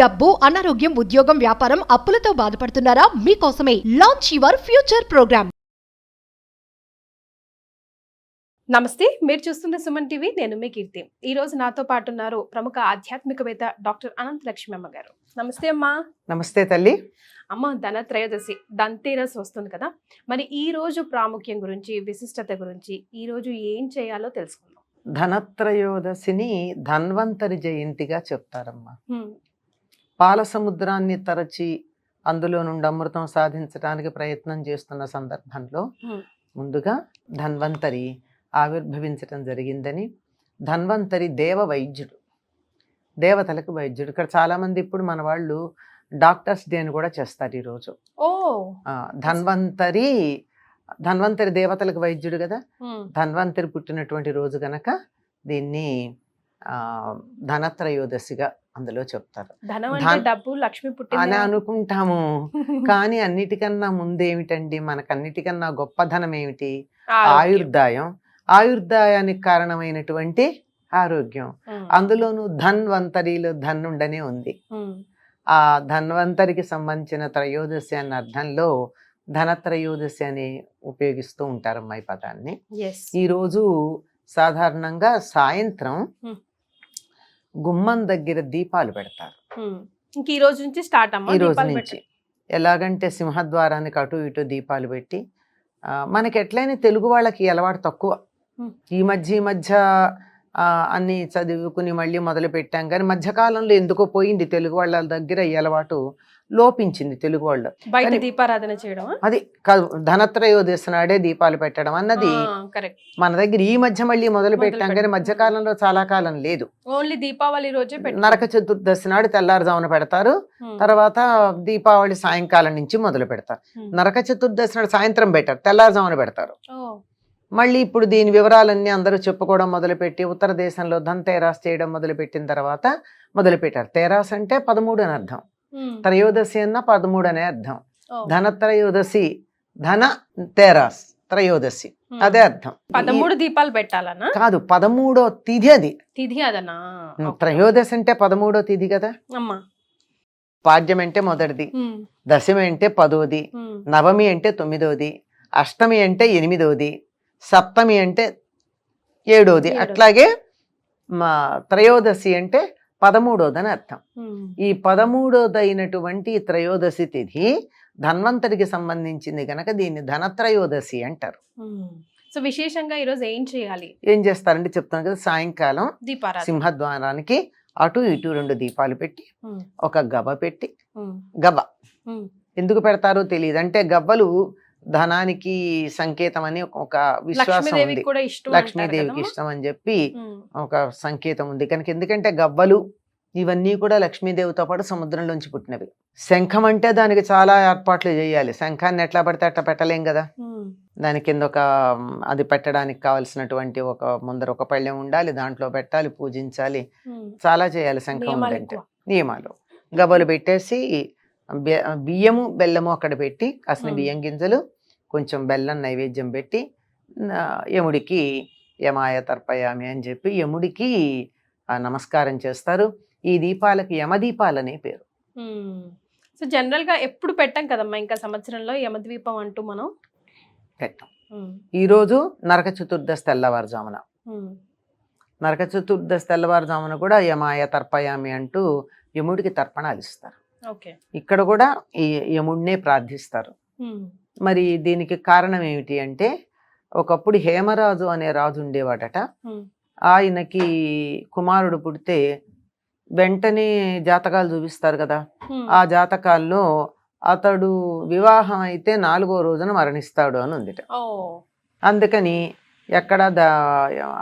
డబ్బు, అనారోగ్యం, ఉద్యోగం, వ్యాపారం, అప్పులతో బాధపడుతున్నారా? మీకోసమే లాంచ్ యువర్ ఫ్యూచర్ ప్రోగ్రామ్. నమస్తే, మీరు చూస్తున్న సుమన్ టీవీ. నేను మీ కీర్తి. ఈ రోజు నాతో పాటు ఉన్నారు ప్రముఖ ఆధ్యాత్మికవేత్త డాక్టర్ అనంత లక్ష్మి అమ్మ గారు. నమస్తే అమ్మా. నమస్తే తల్లి. అమ్మ, ధనత్రయోదశి ధన్తేరస్ వస్తుంది కదా, మరి ఈ రోజు ప్రాముఖ్యం గురించి, విశిష్టత గురించి ఈ రోజు ఏం చేయాలో తెలుసుకుందాం. ధనత్రయోదశిని ధన్వంతరి జయంతిగా చెప్తారమ్మా. పాల సముద్రాన్ని తరచి అందులో నుండి అమృతం సాధించడానికి ప్రయత్నం చేస్తున్న సందర్భంలో ముందుగా ధన్వంతరి ఆవిర్భవించడం జరిగిందని, ధన్వంతరి దేవ వైద్యుడు, దేవతలకు వైద్యుడు. ఇక్కడ చాలా మంది ఇప్పుడు మన వాళ్ళు డాక్టర్స్ డే అని కూడా చేస్తారు ఈరోజు. ధన్వంతరి దేవతలకు వైద్యుడు కదా, ధన్వంతరి పుట్టినటువంటి రోజు గనక దీన్ని ధనత్రయోదశిగా అందులో చెప్తారు అని అనుకుంటాము. కానీ అన్నిటికన్నా ముందేమిటండి, మనకన్నిటికన్నా గొప్ప ధనం ఏమిటి? ఆయుర్దాయం. ఆయుర్దాయానికి కారణమైనటువంటి ఆరోగ్యం. అందులోనూ ధన్వంతరిలో ధన్నుండనే ఉంది. ఆ ధన్వంతరికి సంబంధించిన త్రయోదశి అన్న అర్థంలో ధనత్రయోదశి అని ఉపయోగిస్తూ ఉంటారమ్మా ఈ పదాన్ని. ఈరోజు సాధారణంగా సాయంత్రం గుమ్మం దగ్గర దీపాలు పెడతారు. ఈ రోజు నుంచి స్టార్ట్ అమ్మా. ఈ రోజు నుంచి ఎలాగంటే సింహద్వారానికి అటు ఇటు దీపాలు పెట్టి, మనకి ఎట్లయినా తెలుగు వాళ్ళకి అలవాటు తక్కువ. ఈ మధ్య అన్ని చదువుకుని మళ్ళీ మొదలు పెట్టాం, కానీ మధ్యకాలంలో ఎందుకో పోయింది తెలుగు వాళ్ళ దగ్గర ఈ అలవాటు, లోపించింది తెలుగు వాళ్ళు. బయట దీపారాధన చేయడం అది కాదు, ధనత్రయోదశి నాడే దీపాలు పెట్టడం అన్నది మన దగ్గర ఈ మధ్య మళ్ళీ మొదలు పెట్టాం, కానీ మధ్యకాలంలో చాలా కాలం లేదు. ఓన్లీ దీపావళి రోజే. నరక చతుర్దశి నాడు తెల్లారుజామున పెడతారు, తర్వాత దీపావళి సాయంకాలం నుంచి మొదలు పెడతారు. నరక చతుర్దశి నాడు సాయంత్రం పెట్టారు, తెల్లారుజామున పెడతారు. మళ్ళీ ఇప్పుడు దీని వివరాలన్నీ అందరూ చెప్పుకోవడం మొదలుపెట్టి, ఉత్తర దేశంలో ధన్తేరాస్ చేయడం మొదలుపెట్టిన తర్వాత మొదలుపెట్టారు. తేరాస్ అంటే 13 అని అర్థం, త్రయోదశి అన్న 13 అనే అర్థం. ధనత్రయోదశి, ధన తేరాస్, త్రయోదశి అదే అర్థం. 13 దీపాలు పెట్టాలనా? కాదు, 13వ తిథి అది. తిథి అదనా? త్రయోదశి అంటే 13వ తిథి కదా. పాడ్యం అంటే మొదటిది, దశమి అంటే 10వది, నవమి అంటే 9వది, అష్టమి అంటే 8వది, సప్తమి అంటే 7వది. అట్లాగే మా త్రయోదశి అంటే 13వదని అర్థం. ఈ 13వదైనటువంటి త్రయోదశి తిథి ధన్వంతరికి సంబంధించింది గనక దీన్ని ధనత్రయోదశి అంటారు. సో విశేషంగా ఈరోజు ఏం చేయాలి? ఏం చేస్తారంటే చెప్తాను కదా, సాయంకాలం సింహద్వారానికి అటు ఇటు 2 దీపాలు పెట్టి, ఒక గవ్వ పెట్టి, గవ్వ ఎందుకు పెడతారో తెలియదు, అంటే గవ్వలు ధనానికి సంకేతం అని ఒక విశ్వాసం ఉంది, లక్ష్మీదేవికి ఇష్టం అని చెప్పి ఒక సంకేతం ఉంది కనుక. ఎందుకంటే గవ్వలు ఇవన్నీ కూడా లక్ష్మీదేవితో పాటు సముద్రంలోంచి పుట్టినవి. శంఖం అంటే దానికి చాలా ఏర్పాట్లు చేయాలి. శంఖాన్ని ఎట్లా పడితే అట్లా పెట్టలేం కదా, దాని కింద ఒక అది పెట్టడానికి కావలసినటువంటి ఒక ముందర ఒక పళ్ళెం ఉండాలి, దాంట్లో పెట్టాలి, పూజించాలి, చాలా చేయాలి. శంఖం ఉందంటే నియమాలు. గవ్వలు పెట్టేసి బియ్యము బెల్లము అక్కడ పెట్టి, కాసిన బియ్యం గింజలు, కొంచెం బెల్లం నైవేద్యం పెట్టి, యముడికి యమాయ తర్పయామి అని చెప్పి యముడికి నమస్కారం చేస్తారు. ఈ దీపాలకి యమదీపాలనే పేరు. సో జనరల్ గా ఎప్పుడు పెట్టాం కదమ్మా, ఇంకా సంవత్సరంలో యమద్వీపం అంటూ మనం పెట్టాం. ఈరోజు నరక చతుర్దశి తెల్లవారుజామున, నరక చతుర్దశి తెల్లవారుజామున కూడా యమాయ తర్పయామి అంటూ యముడికి తర్పణాలు ఇస్తారు. ఇక్కడ కూడా ఈ యముడినే ప్రార్థిస్తారు. మరి దీనికి కారణం ఏమిటి అంటే, ఒకప్పుడు హేమరాజు అనే రాజు ఉండేవాడట. ఆయనకి కుమారుడు పుడితే వెంటనే జాతకాలు చూపిస్తారు కదా, ఆ జాతకాల్లో అతడు వివాహం అయితే 4వ రోజున మరణిస్తాడు అని ఉందిట. అందుకని ఎక్కడ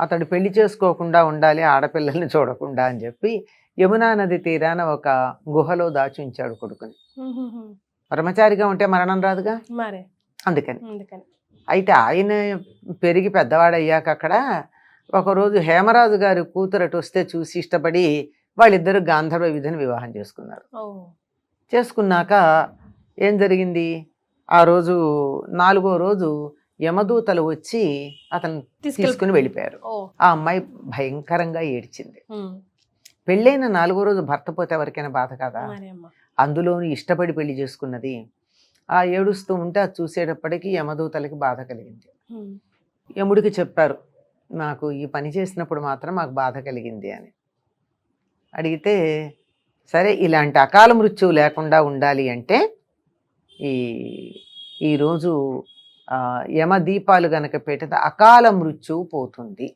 అతడు పెళ్లి చేసుకోకుండా ఉండాలి, ఆడపిల్లల్ని చూడకుండా అని చెప్పి యమునా నది తీరాన ఒక గుహలో దాచి ఉంచాడు కొడుకుని. బ్రహ్మచారిగా ఉంటే మరణం రాదుగా, అందుకని. అయితే ఆయన పెరిగి పెద్దవాడయ్యాక అక్కడ ఒకరోజు హేమరాజు గారి కూతురు అటు వస్తే చూసి ఇష్టపడి వాళ్ళిద్దరు గాంధర్వ విధిని వివాహం చేసుకున్నారు. చేసుకున్నాక ఏం జరిగింది, ఆ రోజు 4వ రోజు యమదూతలు వచ్చి అతను తీసుకుని వెళ్ళిపోయారు. ఆ అమ్మాయి భయంకరంగా ఏడ్చింది. పెళ్ళైన 4వ రోజు భర్త పోతే ఎవరికైనా బాధ కదా. మరి అమ్మ. అందులోని ఇష్టపడి పెళ్లి చేసుకున్నది. ఆ ఏడుస్తూ ఉంటే అది చూసేటప్పటికి యమదూతలకి బాధ కలిగింది. ఉమ్. యముడికి చెప్పారు, నాకు ఈ పని చేసినప్పుడు మాత్రం మాకు బాధ కలిగింది అని. అడిగితే సరే ఇలాంటి అకాల మృత్యువు లేకుండా ఉండాలి అంటే ఈరోజు యమ దీపాలు గనక పెట్టితే అకాల మృత్యువు పోతుంది.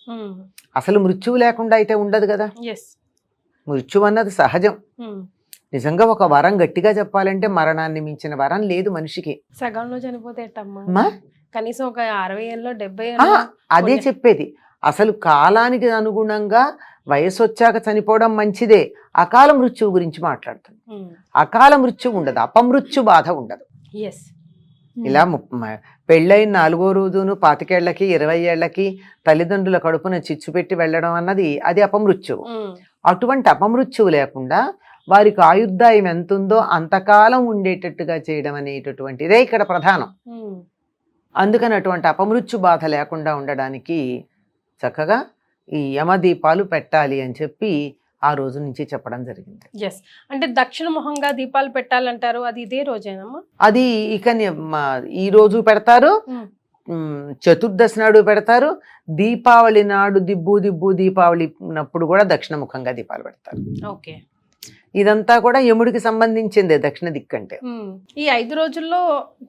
ఉమ్. అసలు మృత్యువు లేకుండా అయితే ఉండదు కదా. ఎస్. మృత్యువు అన్నది సహజం. ఉమ్. నిజంగా ఒక వరం గట్టిగా చెప్పాలంటే మరణాన్ని మించిన వరం లేదు మనిషికి. సగంలో చనిపోతే ఎట్టమ్మా? అమ్మా, కనీసం ఒక 60 ఏళ్ళలో 70 ఆ, అదే చెప్పేది. అసలు కాలానికి అనుగుణంగా వయసు వచ్చాక చనిపోవడం మంచిదే. అకాల మృత్యువు గురించి మాట్లాడుతుంది. అకాల మృత్యువు ఉండదు, అపమృత్యు బాధ ఉండదు. ఎస్. ఇలా పెళ్ళైన 4వ రోజును 25 ఏళ్లకి 20 ఏళ్లకి తల్లిదండ్రుల కడుపున చిచ్చు పెట్టి వెళ్ళడం అన్నది అది అపమృత్యువు. అటువంటి అపమృత్యువు లేకుండా వారికి ఆయుర్దాయం ఎంతుందో అంతకాలం ఉండేటట్టుగా చేయడం అనేటటువంటిదే ఇక్కడ ప్రధానం. అందుకని అటువంటి అపమృత్యు బాధ లేకుండా ఉండడానికి చక్కగా ఈ యమదీపాలు పెట్టాలి అని చెప్పి ఆ రోజు నుంచి చెప్పడం జరిగింది. ఎస్. అంటే దక్షిణ ముఖంగా దీపాలు పెట్టాలంటారు, అది ఇదే రోజేనమ్మా? అది ఇక ఈ రోజు పెడతారు, చతుర్దశి నాడు పెడతారు, దీపావళి నాడు దిబ్బు దీపావళి నప్పుడు కూడా దక్షిణముఖంగా దీపాలు పెడతారు. ఓకే. ఇదంతా కూడా యముడికి సంబంధించిందే దక్షిణ దిక్కంటే. ఈ 5 రోజుల్లో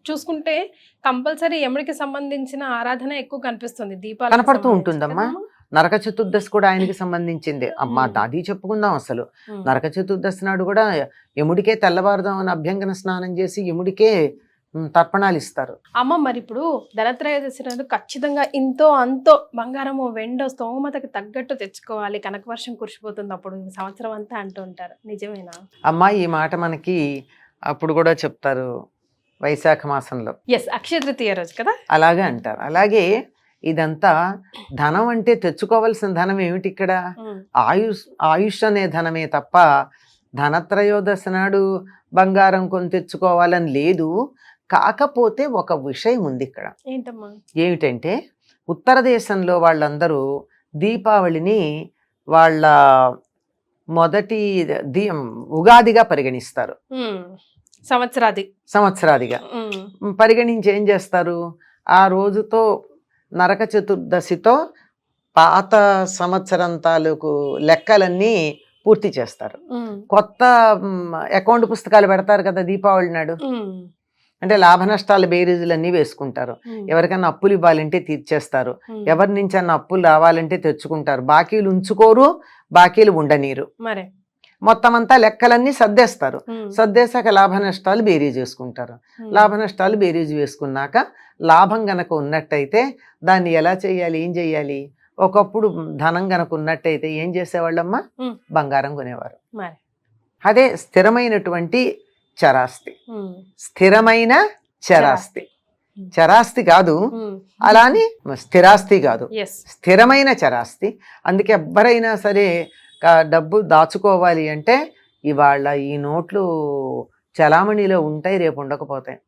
చూసుకుంటే కంపల్సరీ యముడికి సంబంధించిన ఆరాధన ఎక్కువ కనిపిస్తుంది. దీపాలు కనపడుతూ ఉంటుందమ్మా. నరక చతుర్దశి కూడా ఆయనకి సంబంధించింది అమ్మా. అది చెప్పుకుందాం. అసలు నరక చతుర్దశి నాడు కూడా యముడికే తెల్లవారుదామని అభ్యంగన స్నానం చేసి యముడికే తర్పణాలు ఇస్తారు. అమ్మ, మరి ఇప్పుడు ధనత్రయోదశి నాడు ఖచ్చితంగా ఇంతో అంతో బంగారము వెండో స్తోమతకి తగ్గట్టు తెచ్చుకోవాలి, కనకవర్షం కురిసిపోతుంది అప్పుడు సంవత్సరం అంతా అంటూ ఉంటారు, నిజమేనా? అమ్మా, ఈ మాట మనకి అప్పుడు కూడా చెప్తారు వైశాఖ మాసంలో. ఎస్, అక్షయ తృతీయ రోజు కదా. అలాగే అంటారు. అలాగే ఇదంతా ధనం అంటే తెచ్చుకోవాల్సిన ధనం ఏమిటి ఇక్కడ? ఆయుష్ అనే ధనమే తప్ప ధనత్రయోదశి నాడు బంగారం కొని తెచ్చుకోవాలని లేదు. కాకపోతే ఒక విషయం ఉంది ఇక్కడ. ఏంటమ్మా? ఏమిటంటే ఉత్తర దేశంలో వాళ్ళందరూ దీపావళిని వాళ్ళ మొదటి ఉగాదిగా పరిగణిస్తారు. సంవత్సరాదిగా పరిగణించి ఏం చేస్తారు, ఆ రోజుతో నరక చతుర్దశితో పాత సంవత్సరం తాలూకు లెక్కలన్నీ పూర్తి చేస్తారు. కొత్త అకౌంట్ పుస్తకాలు పెడతారు కదా దీపావళి నాడు. అంటే లాభ నష్టాల బేరీజులన్నీ వేసుకుంటారు. ఎవరికైనా అప్పులు ఇవ్వాలంటే తీర్చేస్తారు, ఎవరి నుంచి అన్న అప్పులు రావాలంటే తెచ్చుకుంటారు, బాకీలు ఉంచుకోరు, బాకీలు ఉండనీరు. మొత్తం అంతా లెక్కలన్నీ సర్దేస్తారు. సర్దేశాక లాభ నష్టాలు బేరీజ్ వేసుకుంటారు. లాభ నష్టాలు బేరీజ్ వేసుకున్నాక లాభం గనక ఉన్నట్టయితే దాన్ని ఎలా చేయాలి, ఏం చెయ్యాలి? ఒకప్పుడు ధనం గనక ఉన్నట్టయితే ఏం చేసేవాళ్ళమ్మా? బంగారం కొనేవారు. అదే స్థిరమైనటువంటి చరాస్తి. స్థిరమైన చరాస్తి, చరాస్తి కాదు, అలాని స్థిరాస్తి కాదు, స్థిరమైన చరాస్తి. అందుకే ఎవ్వరైనా సరే డబ్బు దాచుకోవాలి అంటే ఇవాళ ఈ నోట్లు చలామణిలో ఉంటాయి, రేపు ఉండకపోతాయి.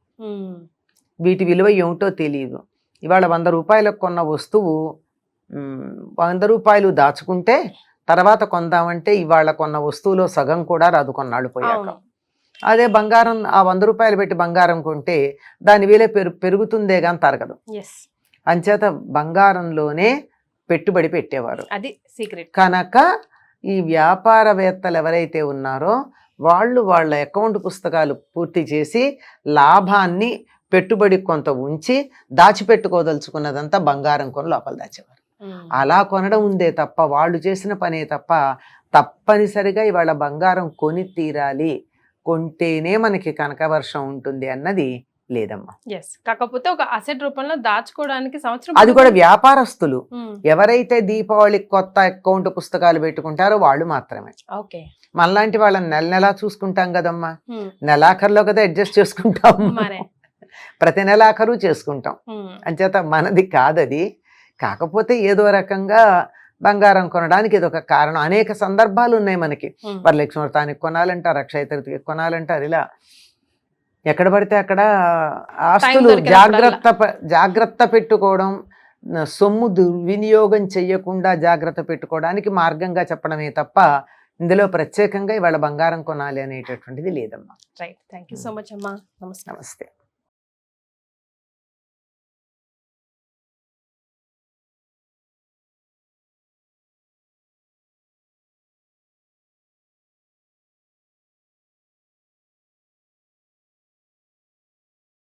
వీటి విలువ ఏమిటో తెలియదు. ఇవాళ 100 రూపాయలకు కొన్న వస్తువు 100 రూపాయలు దాచుకుంటే తర్వాత కొందామంటే ఇవాళ కొన్న వస్తువులో సగం కూడా రాదు కొన్నాళ్ళు పోయాక. అదే బంగారం, ఆ 100 రూపాయలు పెట్టి బంగారం కొంటే దాని విలువ పెరుగుతుందే కానీ తరగదు. అంచేత బంగారంలోనే పెట్టుబడి పెట్టేవారు. అది సీక్రెట్. కనుక ఈ వ్యాపారవేత్తలు ఎవరైతే ఉన్నారో వాళ్ళు వాళ్ళ అకౌంట్ పుస్తకాలు పూర్తి చేసి లాభాన్ని పెట్టుబడి కొంత ఉంచి దాచిపెట్టుకోదలుచుకున్నదంతా బంగారం కొని లోపల దాచేవారు. అలా కొనడం ఉందే తప్ప వాళ్ళు చేసిన పనే తప్ప తప్పనిసరిగా ఇవాళ బంగారం కొని తీరాలి, కొంటేనే మనకి కనకవర్షం ఉంటుంది అన్నది లేదమ్మా. కాకపోతే ఒక అసెట్ రూపంలో దాచుకోవడానికి సంవత్సరం, అది కూడా వ్యాపారస్తులు ఎవరైతే దీపావళికి కొత్త అకౌంట్ పుస్తకాలు పెట్టుకుంటారో వాళ్ళు మాత్రమే. మనలాంటి వాళ్ళని నెల చూసుకుంటాం కదమ్మా, నెలాఖరులో కదా అడ్జస్ట్ చేసుకుంటాం, ప్రతి నెలాఖరు చేసుకుంటాం. అంచేత మనది కాదది. కాకపోతే ఏదో రకంగా బంగారం కొనడానికి ఇదొక కారణం. అనేక సందర్భాలు ఉన్నాయి మనకి. వరలక్ష్మి వ్రతానికి కొనాలంటారు, అక్షయ తృతీయకి కొనాలంటారు. ఇలా ఎక్కడ పడితే అక్కడ ఆస్తులు జాగ్రత్త పెట్టుకోవడం, సొమ్ము దుర్వినియోగం చెయ్యకుండా జాగ్రత్త పెట్టుకోవడానికి మార్గంగా చెప్పడమే తప్ప ఇందులో ప్రత్యేకంగా ఇవాళ బంగారం కొనాలి అనేటటువంటిది లేదమ్మా. Right, thank you so much అమ్మా. నమస్తే. నమస్తే.